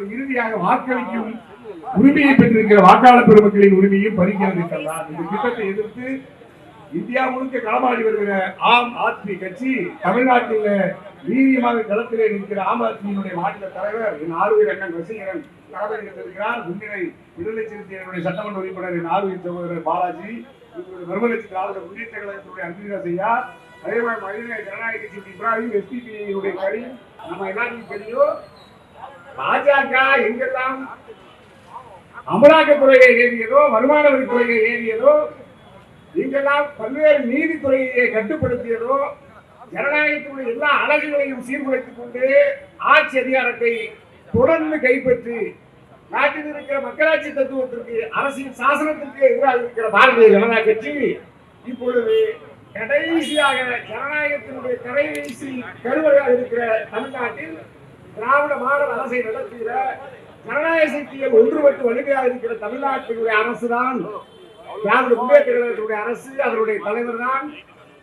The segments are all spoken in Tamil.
இப்பொழுது இறுதியாக வாக்களிக்கும் உரிமையை பெற்றிருக்கிற வாக்காளர் பெருமக்களின் உரிமையும் பறிக்கிறது என்றால் இந்த திட்டத்தை எதிர்த்து இந்தியா முழுக்க களமாடி வருகிற ஆம் ஆத்மி கட்சி தமிழ்நாட்டில் வீரியமாக களத்திலே நிற்கிற ஆம் ஆத்மியினுடைய மாநில தலைவர் என் ஆர்வீர் அண்ணன் வசீகரன் இருக்கிறார். முன்னிலை விடுதலை சிறுத்தைகளுடைய சட்டமன்ற உறுப்பினர் என் ஆர்வீர் சகோதரர் பாலாஜி, மறுமலர்ச்சி திராவிட முன்னேற்ற கழகத்தினுடைய அன்புராஜ் ஐயா, அதே மாதிரி மனித ஜனநாயக கட்சி இப்ராஹிம் எஸ்பிபியுடைய கடி. நம்ம எல்லாருக்கும் தெரியும், பாஜக எங்கெல்லாம் அமலாக்கத்துறையை ஏறியதோ, வருமான வரித்துறையை ஏறியதோ, இங்கெல்லாம் பல்வேறு நீதித்துறையை கட்டுப்படுத்தியதோ, ஜனநாயகத்தினுடைய எல்லா அழகுகளையும் சீர்குலைத்துக் கொண்டு ஆட்சி அதிகாரத்தை தொடர்ந்து கைப்பற்றி நாட்டில் இருக்கிற மக்களாட்சி தத்துவத்திற்கு அரசியல் சாசனத்திற்கு எதிராக இருக்கிற பாரதிய ஜனதா கட்சி இப்பொழுது கடைசியாக ஜனநாயகத்தினுடைய கடைசி கருவறையாக இருக்கிற தமிழ்நாட்டில் திராவிட மாடல் அரசை நடத்துகிற ஜனநாயக சக்திகள் ஒன்றுபட்டு வலிமையாக இருக்கிற தமிழ்நாட்டினுடைய அரசுதான் திராவிட முன்னேற்ற கழகத்தினுடைய அரசு. அதனுடைய தலைவர் தான்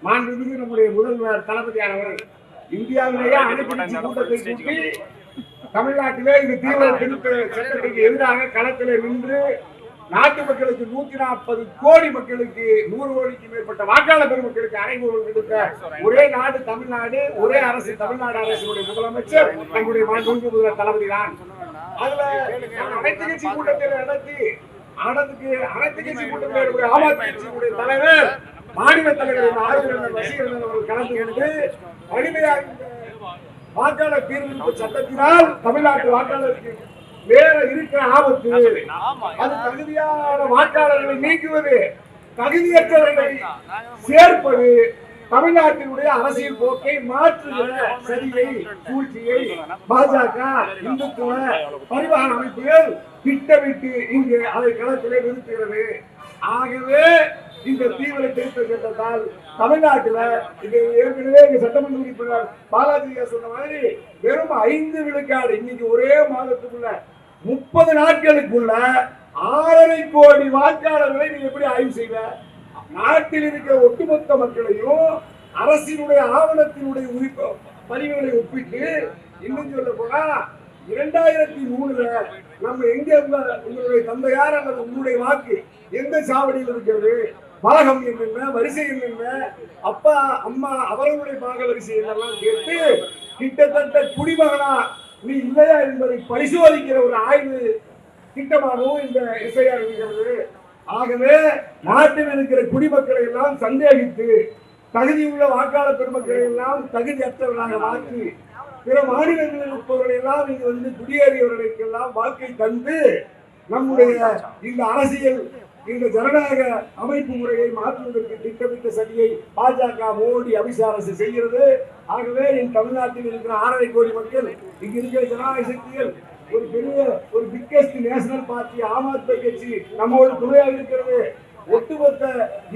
மாண்புமிகு நம்முடைய முதல்வர் தளபதியானவர். இந்தியாவிலேயே அனைத்து கூட்டத்தை கூட்டி தமிழ்நாட்டிலே இந்த தீவிர திருத்த சட்டத்திற்கு எதிராக களத்தில் நின்று நாட்டு மக்களுக்கு 140 கோடி மக்களுக்கு 100 கோடிக்கு மேற்பட்ட வாக்காளர் பெருமக்களுக்கு அறைகூவல் விடுத்த ஒரே நாடு தமிழ்நாடு, ஒரே அரசு தமிழ்நாடு அரசுடைய முதலமைச்சர் நம்முடைய மாண்புமிகு முதல்வர் தளபதி தான். அதுல அனைத்து கட்சி கூட்டத்தில் நடத்தி அனைத்து கட்சி கூட்டத்தில் ஆம் ஆத்மி கட்சியினுடைய தலைவர் மாநில தலைவர் ஆர்வலர் வசீகரன் அவர்கள் கலந்து கொண்டு வலிமையாக வாக்காளர் தீர்வு சட்டத்தினால் தமிழ்நாட்டு வாக்காளருக்கு வேற இருக்கிற ஆபத்து, அது தகுதியான வாக்காளர்களை நீக்குவது, தகுதியற்றவர்களை சேர்ப்பது, தமிழ்நாட்டினுடைய அரசியல் போக்கை மாற்றுகிற சரியை சூழ்ச்சியை பாஜக இந்துத்துவ பரிவார அமைப்புகள் திட்டமிட்டு இங்கு அதை களத்திலே நிறுத்துகிறது. ஆகவே இந்த தீவிர திருத்த சட்டத்தால் தமிழ்நாட்டில் ஏற்கனவே சட்டமன்ற உறுப்பினர் பாலாஜி சொன்ன மாதிரி வெறும் 5 விழுக்காடு, இன்னைக்கு ஒரே மாதத்துக்குள்ள 30 நாட்களுக்குள்ள 6.5 கோடி வாக்காளர்களை நீ எப்படி ஆய்வு செய்வ? நாட்டில் இருக்கிற ஒட்டுமொத்த மக்களையும் அரசினுடைய ஆவணத்தினுடைய பதிவுகளை ஒப்பிட்டு இன்னும் சொல்ல போனா 2003 நம்ம எங்க உங்களுடைய தந்தையார் அல்லது உங்களுடைய வாக்கு எந்த சாவடியில் இருக்கிறது, பாகம் என்னென்ன, வரிசை என்னென்ன, அப்பா அம்மா அவர்களுடைய பாக வரிசை என்னெல்லாம் கேட்டு கிட்டத்தட்ட குடிமகனா நீ இல்லையா என்பதை பரிசோதிக்கிற ஒரு ஆய்வு திட்டமாகவும் இந்த எஸ்ஐஆர் இருக்கிறது. ஆகவே நாட்டில் இருக்கிற குடிமக்களை எல்லாம் சந்தேகித்து தகுதியுள்ள வாக்காளர் பெருமக்களை எல்லாம் தகுதியற்றவர்களாக மாற்றி பிற மாநிலங்களில் இருப்பவர்களை எல்லாம் இங்கு வந்து குடியேறியவர்களுக்கெல்லாம் வாழ்க்கை தந்து நம்முடைய இந்த அரசியல் இந்த ஜனநாயக அமைப்பு முறையை மாற்றுவதற்கு திட்டமிட்ட சதியை பாஜக மோடி அமித்ஷா அரசு செய்கிறது. ஆகவே என் தமிழ்நாட்டில் இருக்கிற 6.5 கோடி மக்கள், இங்க இருக்கிற ஜனநாயக சக்திகள், ஒரு பெரிய ஒரு biggest national party Aam Aadmi கட்சி நம்மோடு துணையாக இருக்கிறது. ஒட்டுமொத்த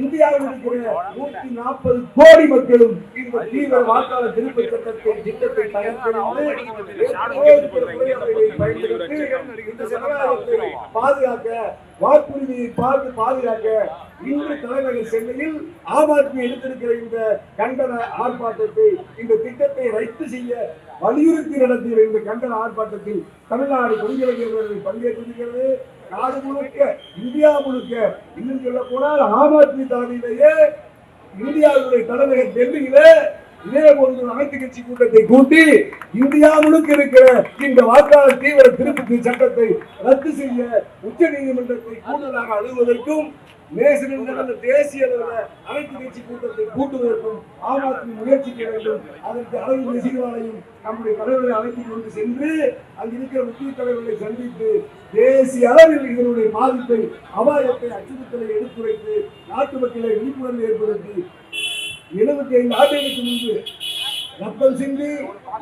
இந்தியாவில் இருக்கிற 140 கோடி மக்களும் இந்த தீவிர வாக்காளர் திருத்த சட்டத்தை திட்டத்தை பயன்படுத்தி இந்த ஜனநாயகத்தை பாதுகாக்க, வாக்குறுதியை பாதுகாக்க இன்று தலைநகர் சென்னையில் ஆம் ஆத்மி எடுத்திருக்கிற இந்த கண்டன ஆர்ப்பாட்டத்தை, இந்த திட்டத்தை ரத்து செய்ய வலியுறுத்தி நடத்துகிற இந்த கண்டன ஆர்ப்பாட்டத்தில் தமிழ்நாடு கொள்கையாளர்கள் பங்கேற்றிருக்கிறது. நாடு முழுக்க, இந்தியா முழுக்க, இன்னும் சொல்ல போனால் ஆம் ஆத்மி தலைமையிலேயே இந்தியாவுடைய தலைநகர் டெல்லியில இதே போன்ற அனைத்து கட்சி கூட்டத்தை கூட்டி இந்தியா முழுக்க இருக்கிற இந்த வாக்காளர் தீவிர திருத்த சட்டத்தை ரத்து செய்ய உச்ச நீதிமன்றத்தை கூடுதலாக அணுகுவதற்கும் நேசனில் நடந்த தேசிய அளவில் அனைத்து கட்சி கூட்டத்தை கூட்டுவதற்கும் ஆம் ஆத்மி முயற்சிக்க வேண்டும். அதற்கு அரவிந்த் கெஜ்ரிவாலையும் நம்முடைய தலைவர்களை அழைத்துக் கொண்டு சென்று அங்கிருக்கிற முக்கிய தலைவர்களை சந்தித்து தேசிய அளவில் இதனுடைய பாதிப்பை, அபாயத்தை, அச்சுறுத்தலை எடுத்துரைத்து நாட்டு மக்களை விழிப்புணர்வு ஏற்படுத்தி 75 ஆண்டுகளுக்கு முன்பு ரத்தம் சிந்தி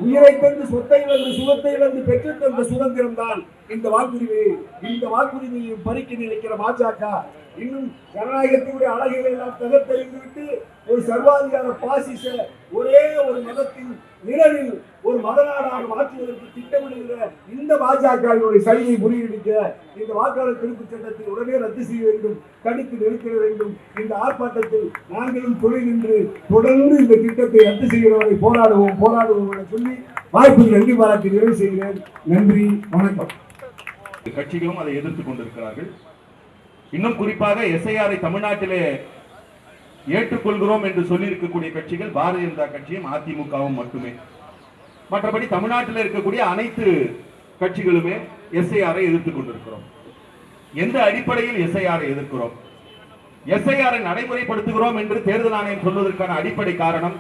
உயிரை தந்து சொத்தை இழந்து சுகத்தை இழந்து பெற்று தந்த சுதந்திரம் தான் இந்த வாக்குரிமை. இந்த வாக்குரிமையை பறிக்க நினைக்கிற பாஜக இன்னும் ஜனநாயகத்தினுடைய அழகுகளை எல்லாம் தகர்த்தெறிந்துவிட்டு ஒரு சர்வாதிகார பாசிச ஒரே ஒரு மதத்தின் நிழலில் ஒரு மதநாடாக மாற்றுவதற்கு திட்டமிடுகிற இந்த பாஜகவினுடைய சதியை முறியடிக்க இந்த வாக்காளர் திருத்தச் சட்டத்தை உடனே ரத்து செய்ய வேண்டும், தடுத்து நிறுத்திட வேண்டும். இந்த ஆர்ப்பாட்டத்தில் நாங்களும் துணை நின்று தொடர்ந்து இந்த திட்டத்தை ரத்து செய்கிறவரை போராடுவோம் என சொல்லி வாய்ப்புக்கு நன்றி பாராட்டி நிறைவு செய்கிறேன். நன்றி, வணக்கம். கட்சிகளும் அதை எதிர்த்துக் கொண்டிருக்கிறார்கள். இன்னும் குறிப்பாக எஸ்ஐஆரை தமிழ்நாட்டிலே ஏற்றுக்கொள்கிறோம் என்று சொல்லி இருக்கக்கூடிய கட்சிகள் பாரதிய ஜனதா கட்சியும் அதிமுகவும் மட்டுமே. மற்றபடி தமிழ்நாட்டில் இருக்கக்கூடிய அனைத்து கட்சிகளுமே எஸ்ஐஆரை எதிர்த்துக் கொண்டிருக்கிறோம். எந்த அடிப்படையில் எஸ்ஐஆரை எதிர்க்கிறோம்? எஸ்ஐஆரை நடைமுறைப்படுத்துகிறோம் என்று தேர்தல் ஆணையம் சொல்வதற்கான அடிப்படை காரணம்,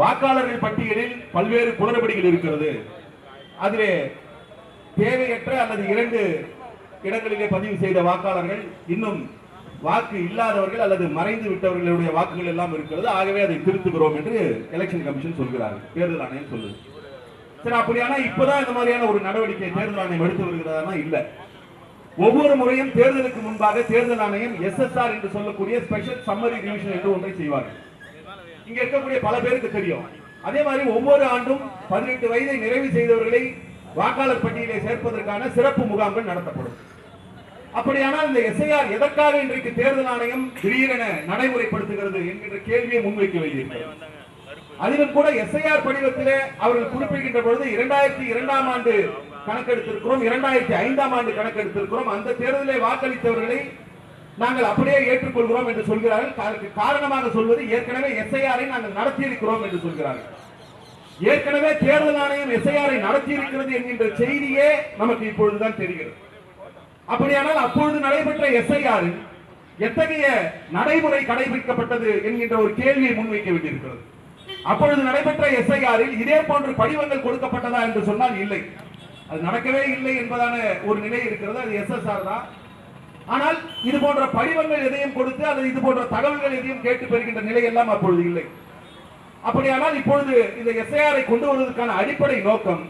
வாக்காளர்கள் பட்டியலில் பல்வேறு குளறுபடிகள் இருக்கிறது. அதிலே தேவையற்ற அல்லது 2 இடங்களிலே பதிவு செய்த வாக்காளர்கள் இன்னும் வாக்கு இல்லாதவர்கள் அல்லது மறைந்து விட்டவர்களுடைய வாக்குகள் எல்லாம் இருக்கிறது. ஆகவே அதை திருத்துகிறோம் என்று எலெக்ஷன் கமிஷன் சொல்கிறார்கள், தேர்தல் ஆணையம் சொல்லுது. சரி, அப்படியானா இப்பதான் இந்த மாதிரியான ஒரு நடவடிக்கை தேர்தல் ஆணையம் எடுத்து வருகிறதா? இல்ல. ஒவ்வொரு முறையும் தேர்தலுக்கு முன்பாக தேர்தல் ஆணையம் SSR என்று சொல்லக்கூடிய ஸ்பெஷல் சம்மரி ரிவிஷன் என்று ஒன்றை செய்வார்கள். இங்க இருக்கக்கூடிய பல பேருக்கு தெரியும். அதே மாதிரி ஒவ்வொரு ஆண்டும் 18 வயதை நிறைவு செய்தவர்களை வாக்காளர் பட்டியலை சேர்ப்பதற்கான சிறப்பு முகாம்கள் நடத்தப்படும். அப்படியானால் இந்த எஸ்ஐஆர் எதற்காக இன்றைக்கு தேர்தல் ஆணையம் திடீரென நடைமுறைப்படுத்துகிறது என்கின்ற கேள்வியை முன்வைக்க வேண்டியிருக்கிறது. அதிலும் கூட எஸ்ஐஆர் படிவத்திலே அவர்கள் குறிப்பிடுகின்ற பொழுது 2002ஆம் ஆண்டு கணக்கெடுத்திருக்கிறோம், 2005ஆம் ஆண்டு கணக்கெடுத்திருக்கிறோம், அந்த தேர்தலை வாக்களித்தவர்களை நாங்கள் அப்படியே ஏற்றுக்கொள்கிறோம் என்று சொல்கிறார்கள். காரணமாக சொல்வது, ஏற்கனவே எஸ்ஐஆரை நாங்கள் நடத்தியிருக்கிறோம் என்று சொல்கிறார்கள். ஏற்கனவே தேர்தல் ஆணையம் எஸ்ஐஆரை நடத்தியிருக்கிறது என்கின்ற செய்தியே நமக்கு இப்பொழுதுதான் தெரிகிறது. அப்படியானால் அப்பொழுது நடைபெற்ற எஸ்ஐஆர் எத்தகைய நடைமுறை கடைபிடிக்கப்பட்டது என்கின்ற ஒரு கேள்வியை முன்வைக்க வேண்டியிருக்கிறது. அப்பொழுது நடைபெற்ற எஸ்ஐஆரில் இதே போன்ற படிவங்கள் கொடுக்கப்பட்டதா என்று சொன்னால் இல்லை, அது நடக்கவே இல்லை என்பதான ஒரு நிலை இருக்கிறது. அது எஸ்எஸ்ஆர் தான். ஆனால் இது போன்ற படிவங்கள் எதையும் கொடுத்து அல்லது இது போன்ற தகவல்கள் எதையும் கேட்டு பெறுகின்ற நிலை எல்லாம் அப்பொழுது இல்லை. அப்படியானால் இப்பொழுது இந்த எஸ்ஐஆரை கொண்டு வருவதற்கான அடிப்படை நோக்கம்,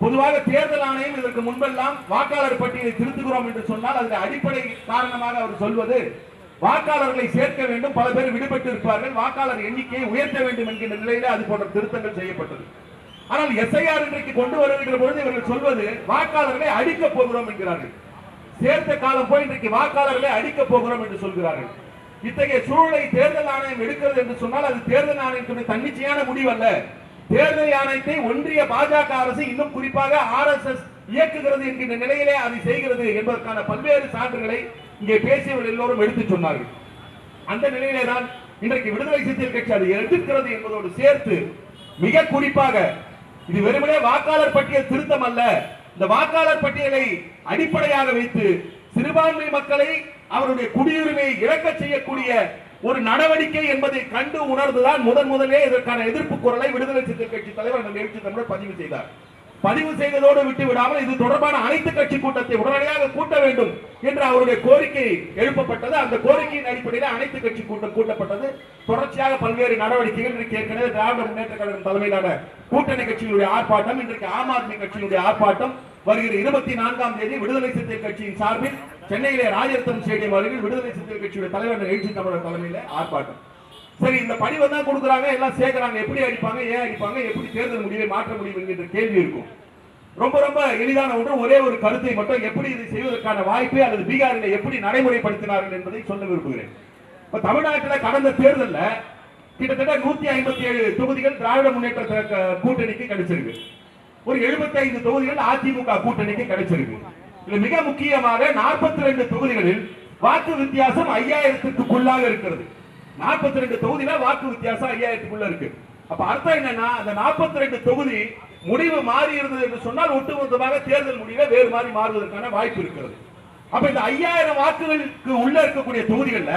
பொதுவாக தேர்தல் ஆணையம் இதற்கு முன்பெல்லாம் வாக்காளர் பட்டியலை திருத்துகிறோம் என்று சொன்னால் அதில் அடிப்படை காரணமாக அவர் சொல்வது, வாக்காளர்களை சேர்க்க வேண்டும், பல பேர் விடுபட்டு இருப்பார்கள், வாக்காளர் எண்ணிக்கையை உயர்த்த வேண்டும் என்கின்ற நிலையில அது போன்ற திருத்தங்கள் செய்யப்பட்டது. ஆனால் எஸ்ஐஆர் இன்றைக்கு கொண்டு வருகின்ற பொழுது இவர்கள் சொல்வது, வாக்காளர்களை அடிக்க போகிறோம் என்கிறார்கள். சேர்த்த காலம் போய் இன்றைக்கு வாக்காளர்களை அடிக்க போகிறோம் என்று சொல்கிறார்கள். இத்தகைய சூழலை தேர்தல் ஆணையம் எடுக்கிறது என்று சொன்னால் அது தேர்தல் ஆணையத்துடைய தன்னிச்சையான முடிவு அல்ல. தேர்தல் ஆணையத்தை ஒன்றிய பாஜக அரசு, இன்னும் குறிப்பாக RSS இயக்குகிறது என்கின்ற நிலையிலே அதை செய்கிறது என்பதற்கான பல்வேறு சான்றுகளை இங்கே பேசியவர்கள் எல்லோரும் எடுத்து சொன்னார்கள். அந்த நிலையிலே தான் இன்றைக்கு விடுதலை சிறுத்தைகள் கட்சி அதை எதிர்க்கிறது என்பதோடு சேர்த்து, மிக குறிப்பாக இது வெறுமனே வாக்காளர் பட்டியல் திருத்தம் அல்ல, இந்த வாக்காளர் பட்டியலை அடிப்படையாக வைத்து சிறுபான்மை மக்களை அவருடைய குடியுரிமையை இழக்க செய்யக்கூடிய ஒரு நடவடிக்கை என்பதை கண்டு உணர்ந்துதான் முதலே இதற்கான எதிர்ப்பு குரலை விடுதலை சிறுத்தைகள் கட்சி தலைவர் எழுச்சி தமிழர் பதிவு செய்தார். பதிவு செய்ததோடு விட்டு விடாமல் இது தொடர்பான அனைத்து கட்சி கூட்டத்தை உடனடியாக கூட்ட வேண்டும் என்று அவருடைய கோரிக்கை எழுப்பப்பட்டது. அந்த கோரிக்கையின் அடிப்படையில் அனைத்து கட்சி கூட்டம் கூட்டப்பட்டது. தொடர்ச்சியாக பல்வேறு நடவடிக்கைகள் இன்றைக்கு ஏற்கனவே திராவிட முன்னேற்ற கழகம் தலைமையிலான கூட்டணி கட்சிகளுடைய ஆர்ப்பாட்டம், இன்றைக்கு ஆம் ஆத்மி கட்சியினுடைய ஆர்ப்பாட்டம், வருகிற 24ஆம் தேதி விடுதலை சிறுத்தைகள் கட்சியின் சார்பில் சென்னையிலே ராஜரத்னம் ஸ்டேடியம் அருகில் விடுதலை சிறுத்தைகள் கட்சியுடைய தலைவர் எழுச்சி தமிழர் தலைமையில ஆர்ப்பாட்டம். சரி, இந்த படிவம் தான் கொடுக்குறாங்க, எல்லாம் சேர்க்கிறாங்க, எப்படி அடிப்பாங்க, ஏன் அடிப்பாங்க, எப்படி தேர்தல் முடிவை மாற்ற முடியும் என்கின்ற கேள்வி இருக்கும். ரொம்ப ரொம்ப எளிதான ஒன்று, ஒரே ஒரு கருத்தை மட்டும், எப்படி இதை செய்வதற்கான வாய்ப்பை அல்லது பீகாரில் எப்படி நடைமுறைப்படுத்தினார்கள் என்பதை சொல்ல விரும்புகிறேன். இப்ப தமிழ்நாட்டில் கடந்த தேர்தலில் கிட்டத்தட்ட 157 தொகுதிகள் திராவிட முன்னேற்ற கூட்டணிக்கு கிடைச்சிருக்கு. ஒரு 75 தொகுதிகள் அதிமுக கூட்டணிக்கு கிடைச்சிருக்கு. இதுல மிக முக்கியமாக 42 தொகுதிகளில் வாக்கு வித்தியாசம் 5000க்குள்ளாக இருக்கிறது. 42 தொகுதியில வாக்கு வித்தியாசம் 5000க்குள்ள இருக்கு. அப்ப அர்த்தம் என்னன்னா, அந்த 42 தொகுதி முடிவு மாறி இருந்தது என்று சொன்னால் ஒட்டுமொத்தமாக தேர்தல் முடிவை வேறு மாதிரி மாறுவதற்கான வாய்ப்பு இருக்கிறது. அப்ப இந்த 5000 வாக்குகளுக்கு உள்ள இருக்கக்கூடிய தொகுதிகள்ல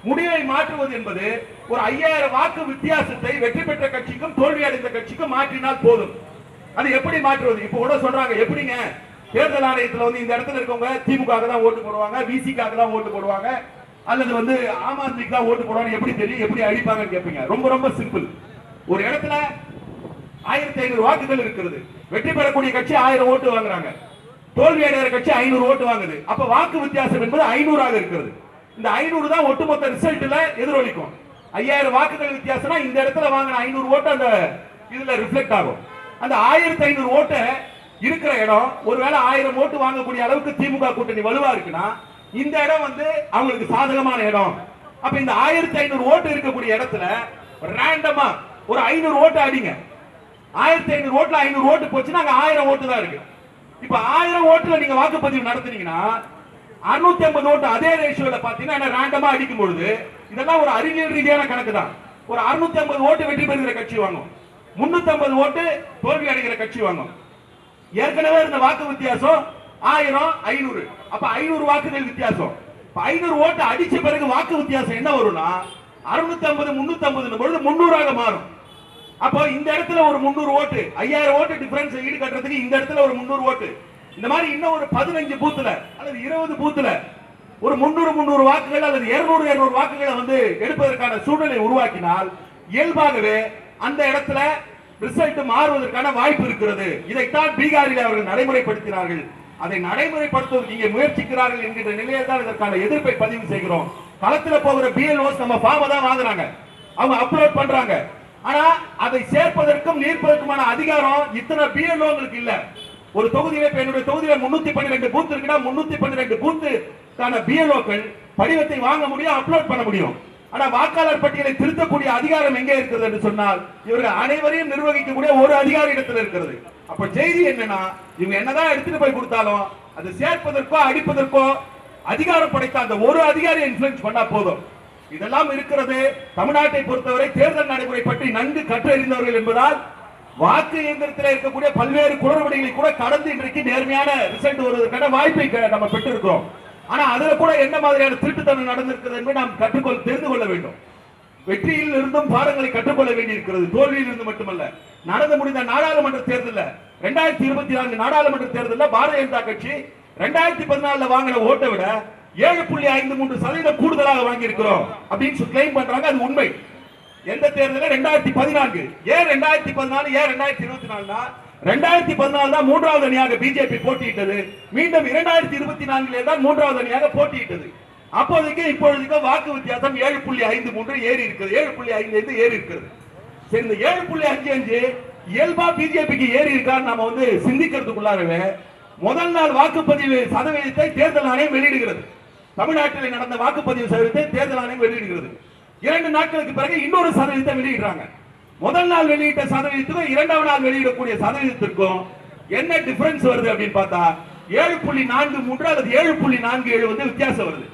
முடிவை மாற்றுவது என்பது ஒரு 5000 வாக்கு வித்தியாசத்தை வெற்றி பெற்ற கட்சிக்கும் தோல்வி அடைந்த கட்சிக்கும் மாற்றினால் போதும். அது எப்படி மாற்றுவது? இப்ப கூட சொல்றாங்க, எப்படிங்க தேர்தல் ஆணையத்தில் வந்து இந்த இடத்துல இருக்கவங்க திமுக தான் ஓட்டு போடுவாங்க, விசிகாக தான் ஓட்டு போடுவாங்க, அல்லது வந்து ஆம் ஆத்மிக்கு தான் ஓட்டு போடுவாங்க, எப்படி தெரியும், எப்படி அடிப்பாங்கன்னு கேட்பீங்க. ரொம்ப ரொம்ப சிம்பிள். ஒரு இடத்துல 1500 வாக்குகள் இருக்கிறது. வெற்றி பெறக்கூடிய கட்சி 1000 ஓட்டு வாங்குறாங்க, தோல்வி அடைகிற கட்சி 500 ஓட்டு வாங்குது. அப்ப வாக்கு வித்தியாசம் என்பது 500 இருக்கிறது. இந்த 500 தான் ஒட்டுமொத்த ரிசல்ட்ல எதிரொலிக்கும். 5000 வாக்குகள் வித்தியாசம்னா இந்த இடத்துல வாங்கின 500 ஓட்டு அந்த இதுல ரிஃப்ளெக்ட் ஆகும். அந்த 1500 ஓட்டு இருக்கிற இடம் ஒருவேளை 1000 ஓட்டு வாங்கக்கூடிய அளவுக்கு திமுக கூட்டணி வலுவா இருக்குன்னா இந்த இடம் வந்து அவங்களுக்கு சாதகமான இடம். அப்ப இந்த 1500 ஓட்டு இருக்கக்கூடிய இடத்துல ரேண்டமா ஒரு 500 ஓட்டு அடிங்க. 1500 ஓட்டுல 500 ஓட்டு போச்சுன்னா அங்க 1000 ஓட்டு தான் இருக்கு. இப்ப 1000 ஓட்டுல நீங்க வாக்குப்பதிவு நடத்துனீங்கன்னா 650 ஓட்டு அதே ரேஷியோல பாத்தீங்கன்னா ரேண்டமா அடிக்கும் பொழுது இதெல்லாம் ஒரு அறிவியல் ரீதியான கணக்கு தான். ஒரு 650 ஓட்டு வெற்றி பெறுகிற கட்சி வாங்கும், 350 ஓட்டு தோல்வி அடைகிற கட்சி வாங்கும். ஏற்கனவே இருந்த வாக்கு வித்தியாசம் 1000 500, அப்ப 500 வாக்குகள் வித்தியாசம். 500 ஓட்டு அடிச்ச பிறகு வாக்கு வித்தியாசம் என்ன வரும்னா 650 350 பொழுது 300 மாறும். அப்போ இந்த இடத்துல ஒரு 300 ஓட்டு, 5000 ஓட்டு டிஃபரன்ஸ் ஈடு கட்டுறதுக்கு இந்த இடத்துல ஒரு 300 ஓட்டு, இந்த மாதிரி இன்னும் ஒரு 15 பூத்துல அல்லது 20 பூத்துல ஒரு 300 வாக்குகள் அல்லது 200 வாக்குகளை வந்து எடுப்பதற்கான சூழ்நிலை உருவாக்கினால் இயல்பாகவே அந்த இடத்துல ரிசல்ட் மாறுவதற்கான வாய்ப்பு இருக்கிறது. இதைத்தான் பீகாரில் அவர்கள் நடைமுறைப்படுத்தினார்கள். அதை நடைமுறைப்படுத்துவதற்கு இங்கே முயற்சிக்கிறார்கள் என்கிற நிலையில் தான் இதற்கான எதிர்ப்பை பதிவு செய்கிறோம். களத்தில் போகிற பிஎல்ஓஸ் நம்ம ஃபார்மை தான் வாங்குறாங்க, அவங்க அப்லோட் பண்றாங்க. ஆனா அதை சேர்ப்பதற்கும் நீர்ப்பதற்குமான அதிகாரம் இத்தனை பிஎல்ஓங்களுக்கு இல்ல. ஒரு தொகுதியில என்னுடைய தொகுதியில 312 பூத் இருக்குன்னா 312 பூத்துக்கான பிஎல்ஓக்கள் படிவத்தை வாங்க முடியும், அப்லோட் பண்ண முடியும். ஆனா வாக்காளர் பட்டியலை திருத்தக்கூடிய அதிகாரம் எங்கே இருக்கிறது என்று சொன்னால் இவர்கள் அனைவரையும் நிர்வகிக்கக்கூடிய ஒரு அதிகாரி இடத்துல இருக்கிறது. அப்ப செய்தி என்னன்னா இவங்க என்னதான் எடுத்துட்டு போய் கொடுத்தாலும் அதை சேர்ப்பதற்கோ அடிப்பதற்கோ அதிகாரம் படைத்த அந்த ஒரு அதிகாரி இன்ஃப்ளூயன்ஸ் பண்ணா போதும். இதெல்லாம் இருக்கிறது. தமிழ்நாட்டை பொறுத்தவரை தேர்தல் நடைமுறை பற்றி நன்கு கற்றறிந்தவர்கள் என்பதால் வாக்கு இயந்திரத்தில் இருக்கக்கூடிய பல்வேறு குளறுபடிகளை கூட கடந்து இன்றைக்கு நேர்மையான ரிசல்ட் வருவதற்கான வாய்ப்பை நம்ம பெற்றிருக்கிறோம். ஆனா அதுல கூட என்ன மாதிரியான திருட்டுத்தனம் நடந்திருக்கிறது என்பதை நாம் தெரிந்து கொள்ள வேண்டும். வெற்றியில் இருந்தும் பாடங்களை கற்றுக்கொள்ள வேண்டியிருக்கிறது, தோல்வியில் இருந்து மட்டுமல்ல. நடந்து முடிந்த நாடாளுமன்ற தேர்தலில் 2024 நாடாளுமன்ற தேர்தலில் பாரதிய ஜனதா கட்சி 2014 வாங்கின ஓட்டை விட 7.53% கூடுதலாக வாங்கி இருக்கிறோம் அப்படின்னு கிளைம் பண்றாங்க. அது உண்மை. எந்த தேர்தலில் 2014, ஏன் 2014 ஏன் 2024? 2014 தான் மூன்றாவது அணியாக பிஜேபி போட்டியிட்டது. மீண்டும் 2024 தான் மூன்றாவது அணியாக போட்டியிட்டது. அப்போதைக்கு இப்பொழுதுக்கு வாக்கு வித்தியாசம் 7.53 ஏறி இருக்கிறது, 7.55 ஏறி இருக்கிறது. சரி, இந்த 7.55 இயல்பா பிஜேபிக்கு ஏறி இருக்கான்னு நாம வந்து சிந்திக்கிறதுக்குள்ளாரவே முதல் நாள் வாக்குப்பதிவு சதவீதத்தை தேர்தல் ஆணையம் வெளியிடுகிறது. தமிழ்நாட்டில் நடந்த வாக்குப்பதிவு சதவீதத்தை தேர்தல் ஆணையம் வெளியிடுகிறது. 2 நாட்களுக்கு பிறகு இன்னொரு சதவீதத்தை வெளியிடுறாங்க. முதல் நாள் வெளியிட்ட சதவீதத்துக்கும் இரண்டாவது நாள் வெளியிடக்கூடிய சதவீதத்திற்கும் என்ன டிஃபரன்ஸ் வருது அப்படின்னு பார்த்தா 7.43 அல்லது 7.47 வந்து வித்தியாசம் வருது.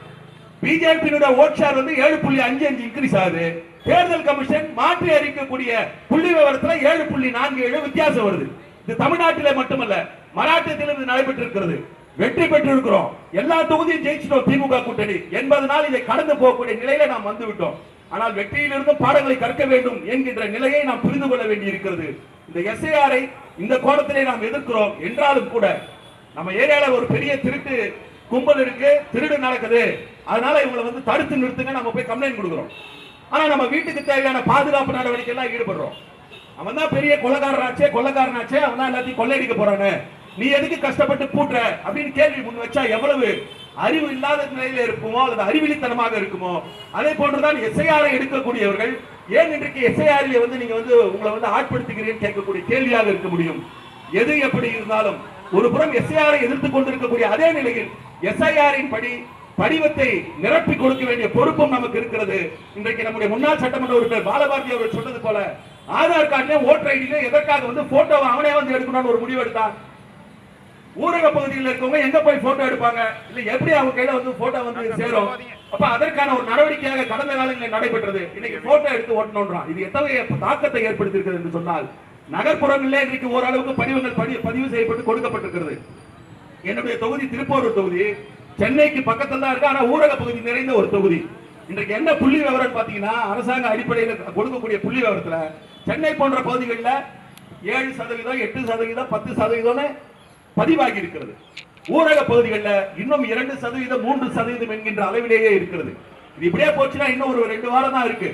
பிஜேபியினுடைய ஓட் ஷேர் வந்து 7.55 இன்க்ரீஸ் ஆகுது. தேர்தல் கமிஷன் மாற்றி அறிவிக்கக்கூடிய புள்ளி விவரத்துல 7.47 வித்தியாசம் வருது. இது தமிழ்நாட்டிலே மட்டுமல்ல, மராட்டியத்திலும் இது நடைபெற்றிருக்கிறது. வெற்றி பெற்றிருக்கிறோம், எல்லா தொகுதியும் ஜெயிச்சிட்டோம் திமுக கூட்டணி. 80 நாள் இதை கடந்து போகக்கூடிய நிலையில நாம் வந்து விட்டோம். ஆனால் வெற்றியிலிருந்து பாடங்களை கற்க வேண்டும் என்கின்ற நிலையை நாம் புரிந்து கொள்ள வேண்டி இருக்கிறது. இந்த எஸ்ஐஆரை இந்த கோணத்திலே நாம் எதிர்க்கிறோம் என்றாலும் கூட நம்ம ஏரியால ஒரு பெரிய திருட்டு கும்பல் இருக்கு, திருடு நடக்குது, அதனால இவங்களை வந்து தடுத்து நிறுத்துங்க நம்ம போய் கம்ப்ளைண்ட் கொடுக்கிறோம். ஆனா நம்ம வீட்டுக்கு தேவையான பாதுகாப்பு நடவடிக்கை எல்லாம் ஈடுபடுறோம். அவன் தான் பெரிய கொள்ளக்காரனாச்சே, அவன் தான் எல்லாத்தையும் கொள்ளையடிக்க போறானு, நீ எதுக்கு கஷ்டப்பட்டு பூட்டுற அப்படின்னு கேள்வி முன் வச்சா எவ்வளவு அறிவு இல்லாத நிலையில இருக்குமோ அல்லது அறிவிலித்தனமாக இருக்குமோ. அதே போன்றுதான் எஸ்ஐஆரை எடுக்கக்கூடியவர்கள் ஏன் இன்றைக்கு எஸ்ஐஆரில் வந்து நீங்க வந்து உங்களை வந்து ஆட்படுத்துகிறீர்கள் கேட்கக்கூடிய கேள்வியாக இருக்க முடியும். எது எப்படி இருந்தாலும் ஒரு புறம் எஸ்ஐஆரை எதிர்த்துக் கொண்டிருக்கக்கூடிய அதே நிலையில் எஸ்ஐஆரின் படி படிவத்தை நிரப்பி கொடுக்க வேண்டிய பொறுப்பும் நமக்கு இருக்கிறது. இன்றைக்கு நம்முடைய முன்னாள் சட்டமன்ற உறுப்பினர் பாலபாரதி அவர்கள் சொன்னது போல ஆதார் கார்டுல ஓட்டர் ஐடியில எதற்காக வந்து போட்டோவை அவனே வந்து எடுக்கணும்னு ஒரு முடிவு எடுத்தான். ஊரக பகுதியில் இருக்கவங்க எங்க போய் போட்டோ எடுப்பாங்க, இல்ல எப்படி அவங்க கையில வந்து போட்டோ வந்து சேரும். அப்ப அதற்கான ஒரு நடவடிக்கையாக கடந்த காலங்களில் நடைபெற்றது. இன்னைக்கு போட்டோ எடுத்து ஓட்டணும்ன்றான். இது எத்தகைய தாக்கத்தை ஏற்படுத்தியிருக்கிறது என்று சொன்னால் நகர்ப்புறங்களிலே இன்றைக்கு ஓரளவுக்கு படிவங்கள் பதிவு செய்யப்பட்டு கொடுக்கப்பட்டிருக்கிறது. என்னுடைய தொகுதி திருப்பூர் தொகுதி, சென்னைக்கு பக்கத்தில் தான் இருக்கு, ஆனா ஊரக பகுதி நிறைந்த ஒரு தொகுதி. இன்றைக்கு என்ன புள்ளி விவரம் பாத்தீங்கன்னா அரசாங்க அடிப்படையில் கொடுக்கக்கூடிய புள்ளி விவரத்துல சென்னை போன்ற பகுதிகளில் 7%, 8%, 10% பதிவாகி இருக்கிறது. ஊரக பகுதிகளில் இன்னும் 2%, 3% என்கின்ற அளவிலேயே இருக்கிறது. இது இப்படியே போச்சுன்னா இன்னும் ஒரு 2 வாரம் தான் இருக்கு.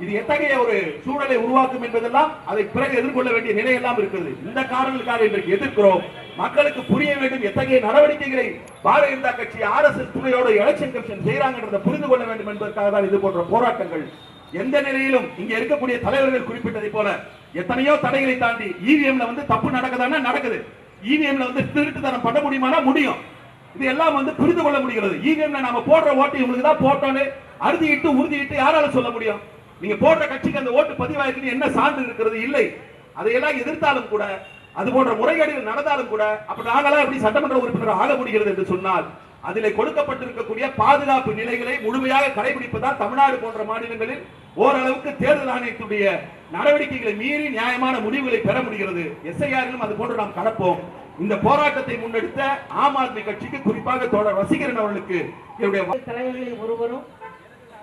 இது எத்தகைய ஒரு சூழலை உருவாக்கும் என்பதெல்லாம் அதை பிறகு எதிர்கொள்ள வேண்டிய நிலையெல்லாம் இருக்கிறது. இந்த காரணங்களுக்காக இன்றைக்கு எதிர்க்கிறோம். மக்களுக்கு புரிய வேண்டும் எத்தகைய நடவடிக்கைகளை பாரதிய ஜனதா கட்சி RSS துணையோட எலெக்ஷன் கமிஷன் செய்யறாங்கன்றதை புரிந்து கொள்ள வேண்டும் என்பதற்காக தான் இது போன்ற போராட்டங்கள். எந்த நிலையிலும் இங்க இருக்கக்கூடிய தலைவர்கள் குறிப்பிட்டதை போல எத்தனையோ தடைகளை தாண்டி இவிஎம்ல வந்து தப்பு நடக்குதானா நடக்குது, இவிஎம்ல வந்து திருட்டுத்தனம் பண்ண முடியுமானா முடியும். இது எல்லாம் வந்து புரிந்து கொள்ள முடிகிறது. இவிஎம்ல நாம போடுற ஓட்டு இவங்களுக்கு தான் போட்டோன்னு அறுதிட்டு உறுதிட்டு யாரால சொல்ல முடியும்? நீங்க போடுற கட்சிக்கு அந்த ஓட்டு பதிவாயிருக்கு என்ன சான்று இருக்கிறது? இல்லை. அதையெல்லாம் எதிர்த்தாலும் கூட அது போன்ற முறைகேடுகள் நடந்தாலும் கூட அப்ப நாங்களா எப்படி சட்டமன்ற உறுப்பினர் ஆக முடிகிறது என்று சொன்னால் அதிலே கொடுக்கப்பட்டிருக்கக்கூடிய பாதுகாப்பு நிலைகளை முழுமையாக கடைபிடிப்பதால் தமிழ்நாடு போன்ற மாநிலங்களில் ஓரளவுக்கு தேர்தல் ஆணையத்துடைய நடவடிக்கைகளை மீறி நியாயமான முடிவுகளை பெற முடிகிறது. எஸ்ஐஆரிலும் அது போன்று நாம் கடப்போம். இந்த போராட்டத்தை முன்னெடுத்த ஆம் ஆத்மி கட்சிக்கு, குறிப்பாக தோழர் வசீகரன் அவர்களுக்கு என்னுடைய தலைவர்களில் ஒருவரும்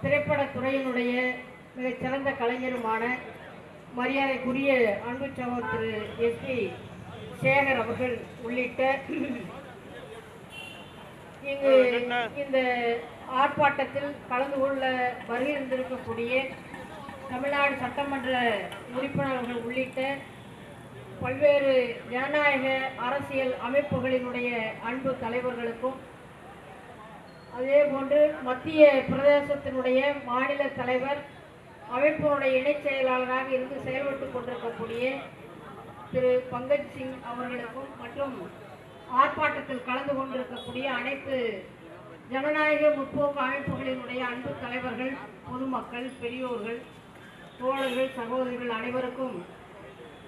திரைப்பட துறையினுடைய மிகச் சிறந்த கலைஞருமான மரியாதைக்குரிய அன்பு சகோதரர் திரு எஸ்.பி. சேகர் அவர்கள் உள்ளிட்ட இங்கு இந்த ஆர்ப்பாட்டத்தில் கலந்து கொள்ள வருகின்றிருக்கக்கூடிய தமிழ்நாடு சட்டமன்ற உறுப்பினர்கள் உள்ளிட்ட பல்வேறு ஜனநாயக அரசியல் அமைப்புகளினுடைய அன்பு தலைவர்களுக்கும், அதே போன்று மத்திய பிரதேசத்தினுடைய மாநில தலைவர் அமைப்பினுடைய இணைச் செயலாளராக இருந்து செயல்பட்டுக் கொண்டிருக்கக்கூடிய திரு பங்கஜ் சிங் அவர்களுக்கும் மற்றும் ஆர்ப்பாட்டத்தில் கலந்து கொண்டிருக்கக்கூடிய அனைத்து ஜனநாயக முற்போக்கு அமைப்புகளினுடைய அன்பு தலைவர்கள், பொதுமக்கள், பெரியோர்கள், தோழர்கள், சகோதரிகள் அனைவருக்கும்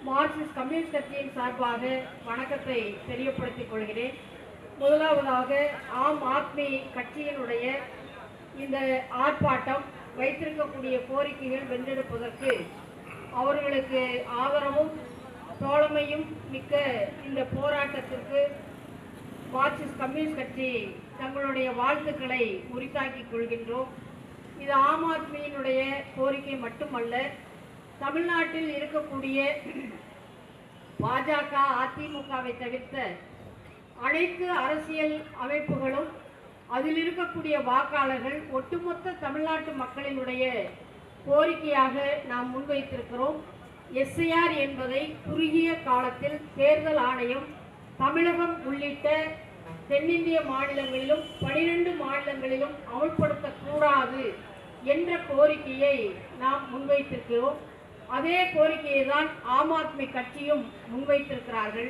மார்க்சிஸ்ட் கம்யூனிஸ்ட் கட்சியின் சார்பாக வணக்கத்தை தெரியப்படுத்திக் கொள்கிறேன். முதலாவதாக ஆம் ஆத்மி கட்சியினுடைய இந்த ஆர்ப்பாட்டம் வைத்திருக்கக்கூடிய கோரிக்கைகள் வென்றெடுப்பதற்கு அவர்களுக்கு ஆதரவும் தோழமையும் மிக்க இந்த போராட்டத்திற்கு மார்க்சிஸ்ட் கம்யூனிஸ்ட் கட்சி தங்களுடைய வாழ்த்துக்களை உரித்தாக்கிக் கொள்கின்றோம். இது ஆம் ஆத்மியினுடைய கோரிக்கை மட்டுமல்ல, தமிழ்நாட்டில் இருக்கக்கூடிய பாஜக, அதிமுகவை தவிர்த்த அனைத்து அரசியல் அமைப்புகளும், அதில் இருக்கக்கூடிய வாக்காளர்கள், ஒட்டுமொத்த தமிழ்நாட்டு மக்களினுடைய கோரிக்கையாக நாம் முன்வைத்திருக்கிறோம். எஸ்ஐஆர் என்பதை குறுகிய காலத்தில் தேர்தல் ஆணையம் தமிழகம் உள்ளிட்ட தென்னிந்திய மாநிலங்களிலும் 12 மாநிலங்களிலும் அமல்படுத்தக்கூடாது என்ற கோரிக்கையை நாம் முன்வைத்திருக்கிறோம். அதே கோரிக்கையை தான் ஆம் ஆத்மி கட்சியும் முன்வைத்திருக்கிறார்கள்.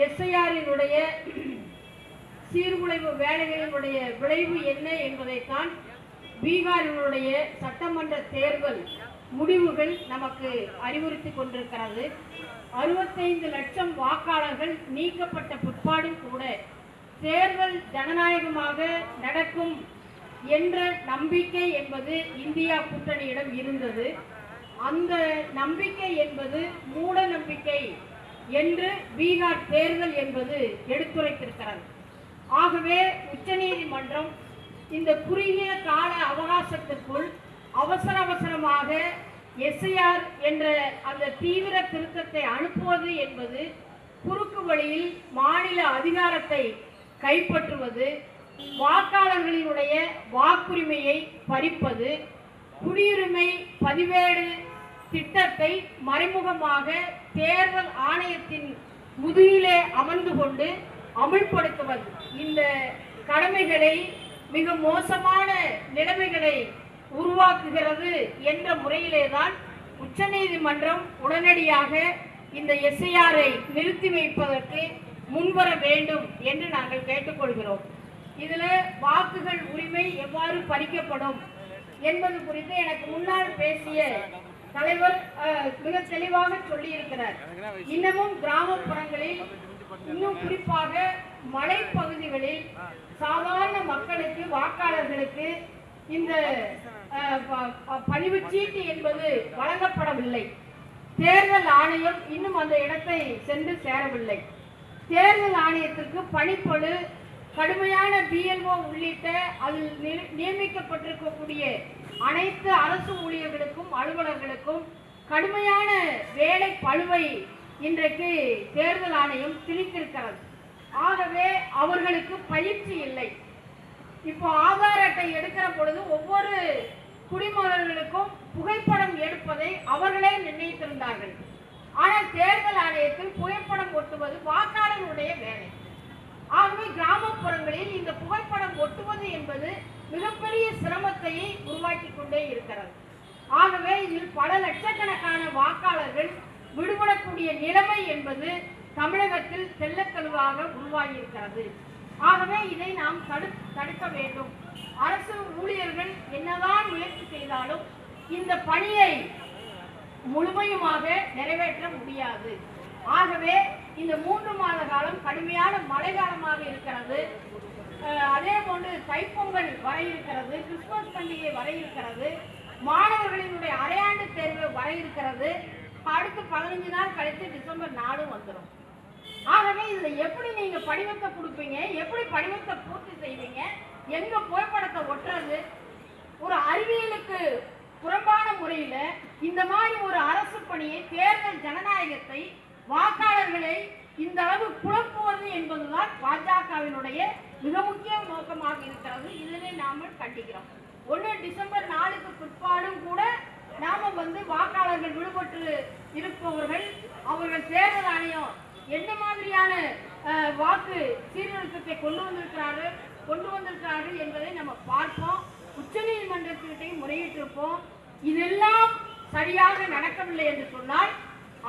எஸ்ஐஆரினுடைய சீர்குலைவு வேலைகளினுடைய விளைவு என்ன என்பதைத்தான் பீகாரினுடைய சட்டமன்ற தேர்தல் முடிவுகள் நமக்கு அறிவுறுத்தி கொண்டிருக்கிறது. 65 லட்சம் வாக்காளர்கள் நீக்கப்பட்ட பிற்பாடும் கூட தேர்தல் ஜனநாயகமாக நடக்கும் என்ற நம்பிக்கை என்பது இந்தியா கூட்டணியிடம் இருந்தது. அந்த நம்பிக்கை என்பது மூட நம்பிக்கை என்று பீகார் தேர்தல் என்பது எடுத்துரைத்திருக்கிறது. ஆகவே உச்சநீதிமன்றம் இந்த குறுகிய கால அவகாசத்திற்குள் அவசரமாக எஸ்ஐஆர் என்ற அந்த தீவிர திருத்தத்தை அனுப்புவது என்பது குறுக்கு வழியில் மாநில அதிகாரத்தை கைப்பற்றுவது, வாக்காளர்களினுடைய வாக்குரிமையை பறிப்பது, குடியுரிமை பதிவேடு திட்டத்தை மறைமுகமாக தேர்தல் ஆணையத்தின் முதுகிலே அமர்ந்து கொண்டு அமுல்படுத்துவது, இந்த கடமைகளை மிக மோசமான நிலைமைகளை உருவாக்குகிறது என்ற முறையிலேதான் உச்சநீதிமன்றம் உடனடியாக இந்த எஸ்ஐஆரை நிறுத்தி வைப்பதற்கு முன்வர வேண்டும் என்று நாங்கள் கேட்டுக்கொள்கிறோம். இதில் வாக்குகள் உரிமை எவ்வாறு பறிக்கப்படும் என்பது குறித்து எனக்கு முன்னால் பேசிய தலைவர் மிக தெளிவாக சொல்லியிருக்கிறார். இன்னமும் கிராமப்புறங்களில், இன்னும் குறிப்பாக மலைப்பகுதிகளில் சாதாரண மக்களுக்கு, வாக்காளர்களுக்கு இந்த பதிவுச்சீட்டு என்பது வழங்கப்படவில்லை. தேர்தல் ஆணையம் இன்னும் அந்த இடத்தை சென்று சேரவில்லை. தேர்தல் ஆணையத்திற்கு பணிப்பளு, கடுமையான பிஎல்ஓ உள்ளிட்ட அதில் நியமிக்கப்பட்டிருக்கக்கூடிய அனைத்து அரசு ஊழியர்களுக்கும் அலுவலர்களுக்கும் கடுமையான வேலை பளுவை இன்றைக்கு தேர்தல் ஆணையம் திணித்திருக்கிறது. ஆகவே அவர்களுக்கு பயிற்சி இல்லை. இப்போ ஆதார் அட்டை எடுக்கிற பொழுது ஒவ்வொரு குடிமகன்களுக்கும் புகைப்படம் எடுப்பதை அவர்களே நிர்ணயித்திருந்தார்கள். ஆனால் தேர்தல் ஆணையத்தில் புகைப்படம் ஒட்டுவது வாக்காளர்களுடைய வேலை. ஆகவே கிராமப்புறங்களில் இந்த புகைப்படம் ஒட்டுவது என்பது மிகப்பெரிய சிரமத்தை உருவாக்கி கொண்டே இருக்கிறது. ஆகவே இதில் பல லட்சக்கணக்கான வாக்காளர்கள் விடுபடக்கூடிய நிலைமை என்பது தமிழகத்தில் தெள்ளத்தெளிவாக உருவாகி இருக்கிறது. ஆகவே இதை நாம் தடுக்க வேண்டும். அரசு ஊழியர்கள் என்னதான் முயற்சி செய்தாலும் இந்த பணியை முழுமையுமாக நிறைவேற்ற முடியாது. ஆகவே இந்த 3 மாத காலம் கடுமையான மழை காலமாக இருக்கிறது. அதே போன்று தைப்பொங்கல் வர இருக்கிறது, கிறிஸ்துமஸ் பண்டிகை வர இருக்கிறது, மாணவர்களினுடைய அரையாண்டு தேர்வு வர இருக்கிறது. அடுத்து 15 நாள் கழித்து டிசம்பர் 4 வந்துடும். ஆகவே இதுல எப்படி நீங்க படிவத்தை கொடுப்பீங்க, எப்படி படிவத்தை பூர்த்தி செய்வீங்க, எங்க புகைப்படத்தை ஒட்டுறது? ஒரு அறிவியலுக்கு புறம்பான முறையில இந்த மாதிரி ஒரு அரசு பணியை, தேர்தல் ஜனநாயகத்தை, வாக்காளர்களை இந்த அளவு குழப்புவது என்பதுதான் பாஜகவினுடைய மிக முக்கிய நோக்கமாக இருக்கிறது. இதனை நாம கண்டிக்கிறோம். டிசம்பர் 4க்கு பிற்பாடும் கூட நாம வாக்காளர்கள் விடுபட்டு இருப்பவர்கள், அவர்கள் தேர்தல் ஆணையம் என்ன மாதிரியான வாக்கு சீர்திருத்தத்தை கொண்டு வந்திருக்கிறார்கள் என்பதை நம்ம பார்ப்போம். உச்ச நீதிமன்றத்திட்டையும் முறையிட்டிருப்போம். இதெல்லாம் சரியாக நடக்கவில்லை என்று சொன்னால்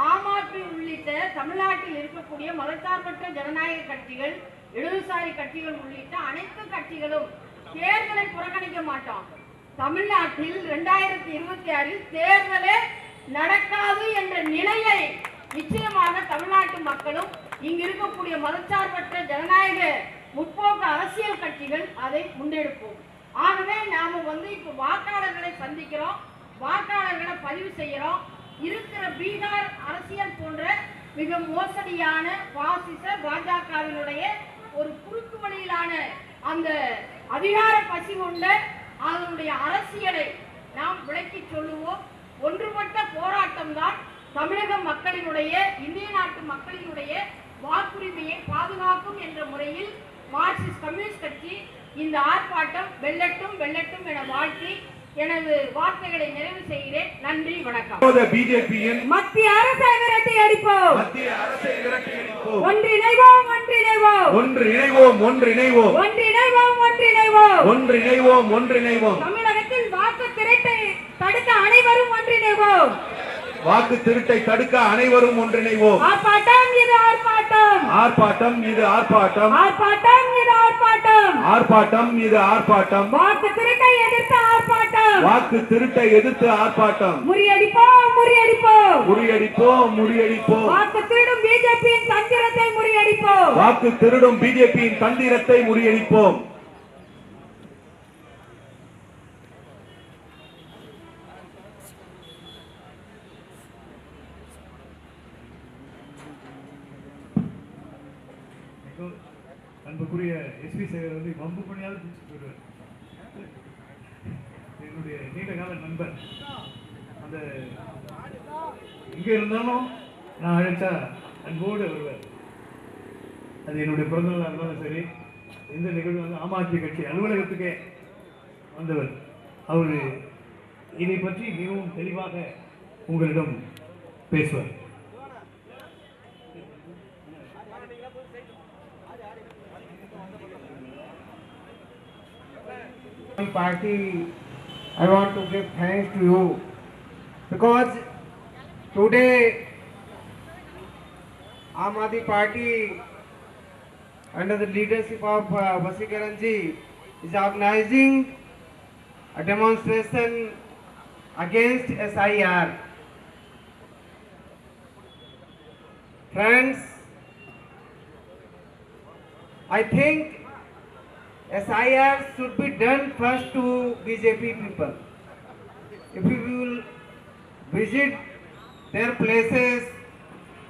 ஆம் ஆத்மி உள்ளிட்ட தமிழ்நாட்டில் இருக்கக்கூடிய மதசார்பற்ற ஜனநாயக கட்சிகள், இடதுசாரி கட்சிகள் உள்ளிட்ட அனைத்து கட்சிகளும் தேர்தலை புறக்கணிக்க மாட்டோம். தமிழ்நாட்டில் 2026 தேர்தலே நடக்காது என்ற நிலையை நிச்சயமாக தமிழ்நாட்டு மக்களும் இங்கு இருக்கக்கூடிய மதசார்பற்ற ஜனநாயக முற்போக்கு அரசியல் கட்சிகள் அதை முன்னெடுப்போம். ஆகவே நாம இப்ப வாக்காளர்களை சந்திக்கிறோம், வாக்காளர்களை பதிவு செய்யறோம். இருக்கிற பீகார் அரசியல் போன்ற மிக மோசடியான பாசிச பாஜகவினுடைய ஒரு குறுக்கு வழியிலான அந்த அதிகார பசி கொண்ட அதனுடைய அரசியலை நாம் விளக்கி சொல்லுவோம். ஒன்றுபட்ட போராட்டம் தான் தமிழக மக்களினுடைய, இந்திய நாட்டு மக்களினுடைய வாக்குரிமையை பாதுகாக்கும் என்ற முறையில் மார்க்சிஸ்ட் கம்யூனிஸ்ட் கட்சி இந்த ஆர்ப்பாட்டம் வெல்லட்டும் வெல்லட்டும் என வாழ்த்தி எனது வார்த்தைகளை நிறைவு செய்கிறேன். நன்றி, வணக்கம். பிஜேபியின் மத்திய அரசை விரட்டி அடிப்போம், ஒன்றிணைவோம் தமிழகத்தில் வாக்கு திருட்டை தடுக்க அனைவரும் ஒன்றிணைவோம். ஆர்ப்பாட்டம் இது ஆர்ப்பாட்டம். வாக்கு திருட்டை எதிர்த்து ஆர்ப்பாட்டம். முறியடிப்போம். வாக்கு திருடும் பிஜேபியின் தந்திரத்தை முறியடிப்போம். அன்புக்குரிய எஸ்பி சேகர் வம்பு பண்ணியாவது பிடிச்சிட்டு போயிடுவார். என்னுடைய நீண்டகால நண்பர். அந்த இங்கே இருந்தாலும் நான் அழைச்சா அன்போடு வருவார். அது என்னுடைய பிறந்தநாளாக இருந்தாலும் சரி, இந்த நிகழ்வு ஆம் ஆத்மி கட்சி அலுவலகத்துக்கே வந்தவர். அவர் இதை பற்றி மிகவும் தெளிவாக உங்களிடம் பேசுவார். Party, I want to give thanks to you because today Aam Aadmi Party under the leadership of Vasikaran ji is organizing a demonstration against SIR. Friends, I think SIR should be done first to BJP people. If we will visit their places,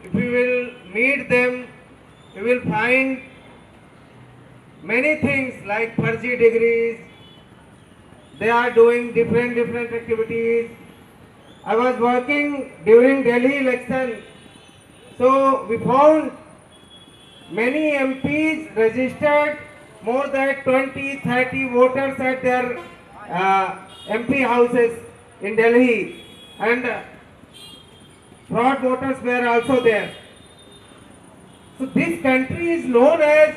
if we will meet them, we will find many things like farji degrees. They are doing different activities. I was working during Delhi election, so we found many MPs registered more than 20-30 voters at their MP houses in Delhi, and fraud voters were also there. So this country is known as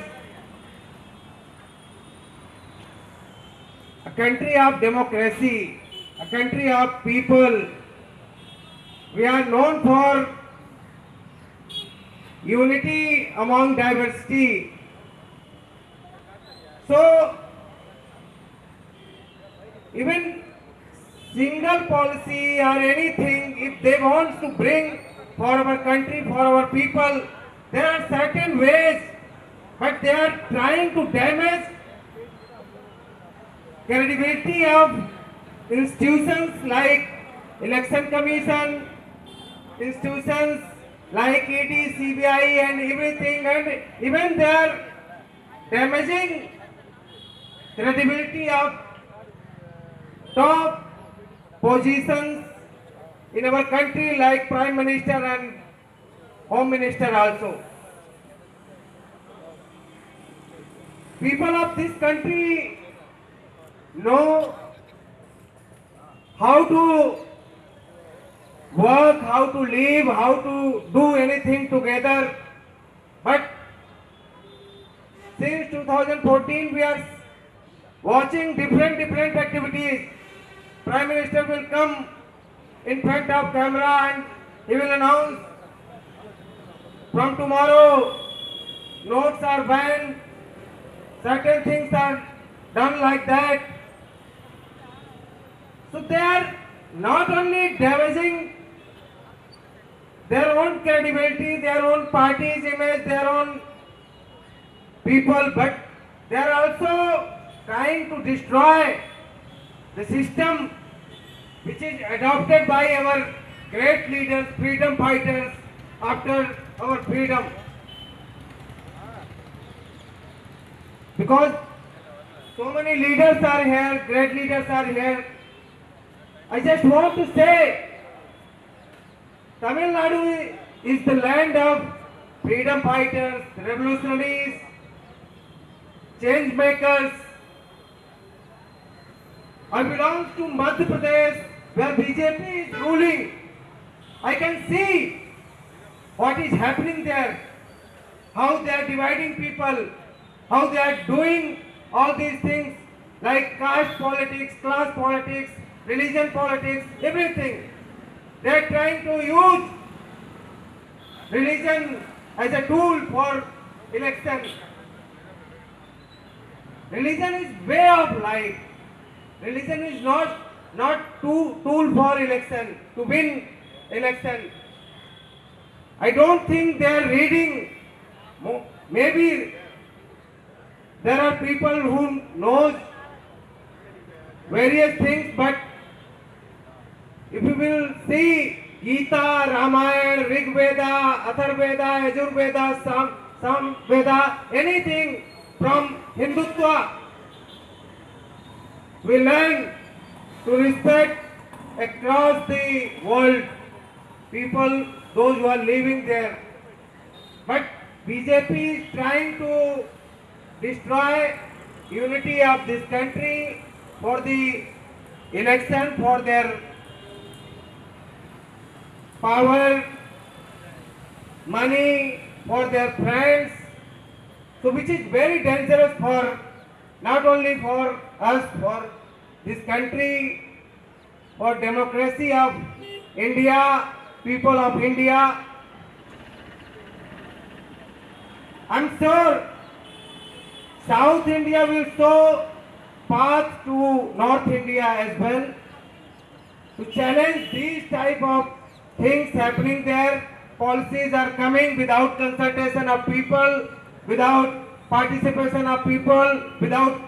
a country of democracy, a country of people. We are known for unity among diversity. So, even single policy or anything, if they want to bring for our country, for our people, there are certain ways, but they are trying to damage credibility of institutions like Election Commission, institutions like ED, CBI and everything, and even they are damaging credibility of top positions in our country like Prime Minister and Home Minister also. People of this country know how to work, how to live, how to do anything together. But since 2014 we are watching different activities. Prime Minister will come in front of camera and he will announce from tomorrow notes are banned, certain things are done like that. So they are not only damaging their own credibility, their own party's image, their own people, but they are also trying to destroy the system which is adopted by our great leaders, freedom fighters after our freedom. Because so many leaders are here, great leaders are here. I just want to say, Tamil Nadu is the land of freedom fighters, revolutionaries, change makers. I belong to Madhya Pradesh where BJP is ruling. I can see what is happening there, how they are dividing people, how they are doing all these things like caste politics, class politics, religion politics, everything. They are trying to use religion as a tool for election. Religion is way of life. Religion is not tool for election, to win election. I don't think they are reading. Maybe there are people who knows various things, but if you will see Gita, Ramayana, Rig Veda, Atharveda, Yajur Veda, Sam Veda, anything from Hindutva, we learn to respect across the world people, those who are living there. But BJP is trying to destroy unity of this country for the election, for their power, money, for their friends. So which is very dangerous for not only for us, for this country, for democracy of India, people of India. I'm sure South India will show path to North India as well to challenge these type of things happening there. Policies are coming without consultation of people, without participation of people, without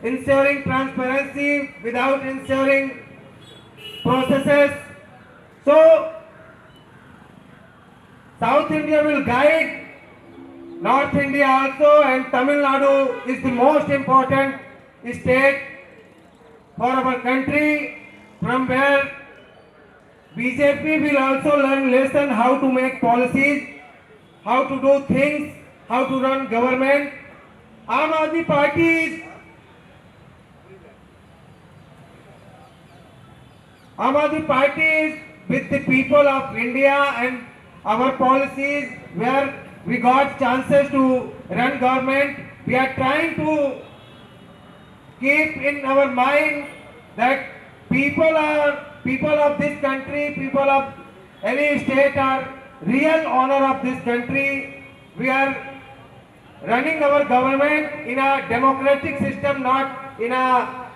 ensuring transparency, without ensuring processes. So South India will guide North India also, and Tamil Nadu is the most important state for our country, from where BJP will also learn lesson how to make policies, how to do things, how to run government. Aam Aadmi Party is with the people of India, and our policies where we got chances to run government, we are trying to keep in our mind that people of this country, people of any state are real owner of this country. We are running our government in a democratic system, not in a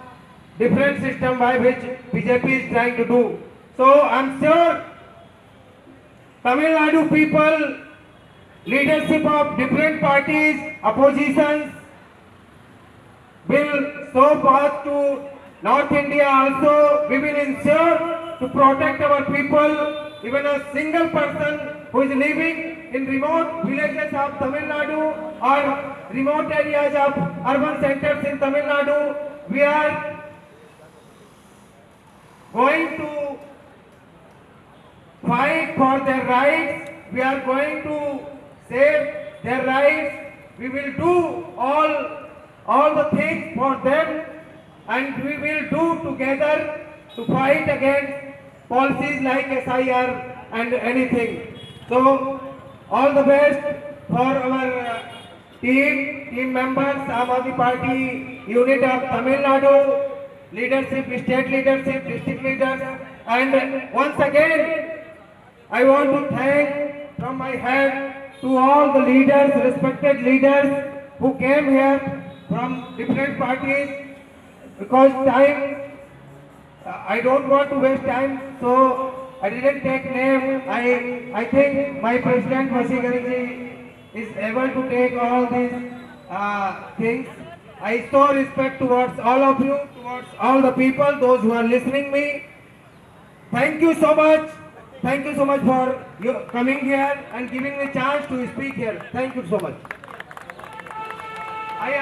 different system by which BJP is trying to do. So I'm sure Tamil Nadu people leadership of different parties, oppositions, will show path to North India also. We will ensure to protect our people. Even a single person who is living in remote villages of Tamil Nadu or remote areas of urban centers in Tamil Nadu, we are going to fight for their rights. We are going to save their rights. We will do all the things for them, and we will do together to fight against policies like SIR and anything. So, all the best for our team members, Aam Aadmi Party unit of Tamil Nadu, leadership, state leadership, district leaders, and once again, I want to thank from my head to all the leaders, respected leaders who came here from different parties, because time, I don't want to waste time, so I didn't take name. I think my President Vasigari is able to take all these things. I show respect towards all of you, towards all the people, those who are listening me. Thank you so much. Thank you so much for you coming here and giving me chance to speak here. Thank you so much. I